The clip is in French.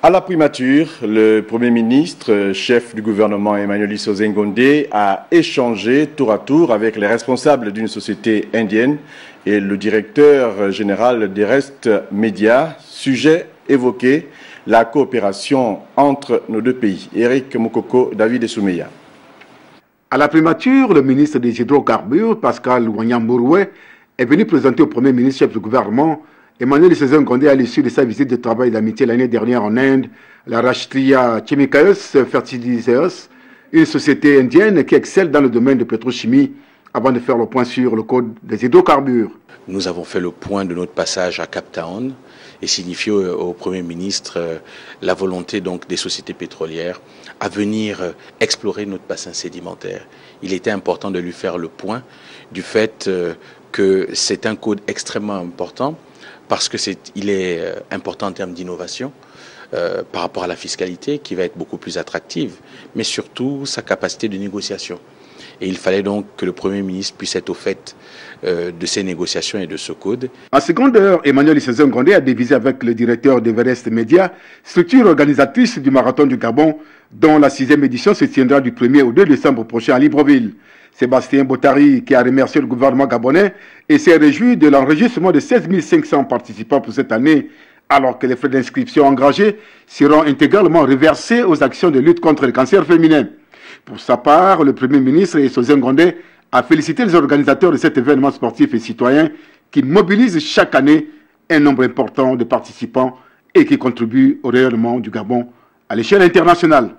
À la primature, le Premier ministre, chef du gouvernement Emmanuel Isozengonde, a échangé tour à tour avec les responsables d'une société indienne et le directeur général d'Erest Média. Sujet évoqué, la coopération entre nos deux pays. Eric Moukoko, David Soumeya. À la primature, le ministre des Hydrocarbures, Pascal Ouanyamouroué, est venu présenter au Premier ministre chef du gouvernement Emmanuel Isozengonde à l'issue de sa visite de travail d'amitié l'année dernière en Inde, la Rashtriya Chemicals Fertilizers, une société indienne qui excelle dans le domaine de pétrochimie, avant de faire le point sur le code des hydrocarbures. Nous avons fait le point de notre passage à Cape Town et signifié au Premier ministre la volonté donc des sociétés pétrolières à venir explorer notre bassin sédimentaire. Il était important de lui faire le point du fait que c'est un code extrêmement important parce qu'il est important en termes d'innovation par rapport à la fiscalité qui va être beaucoup plus attractive, mais surtout sa capacité de négociation. Et il fallait donc que le Premier ministre puisse être au fait de ces négociations et de ce code. En seconde heure, Emmanuel Isozengonde a divisé avec le directeur d'Everest Média, structure organisatrice du Marathon du Gabon, dont la 6e édition se tiendra du 1er au 2 décembre prochain à Libreville. Sébastien Bottari, qui a remercié le gouvernement gabonais et s'est réjoui de l'enregistrement de 16 500 participants pour cette année, alors que les frais d'inscription engagés seront intégralement reversés aux actions de lutte contre le cancer féminin. Pour sa part, le Premier ministre Isozengonde a félicité les organisateurs de cet événement sportif et citoyen qui mobilise chaque année un nombre important de participants et qui contribue au rayonnement du Gabon à l'échelle internationale.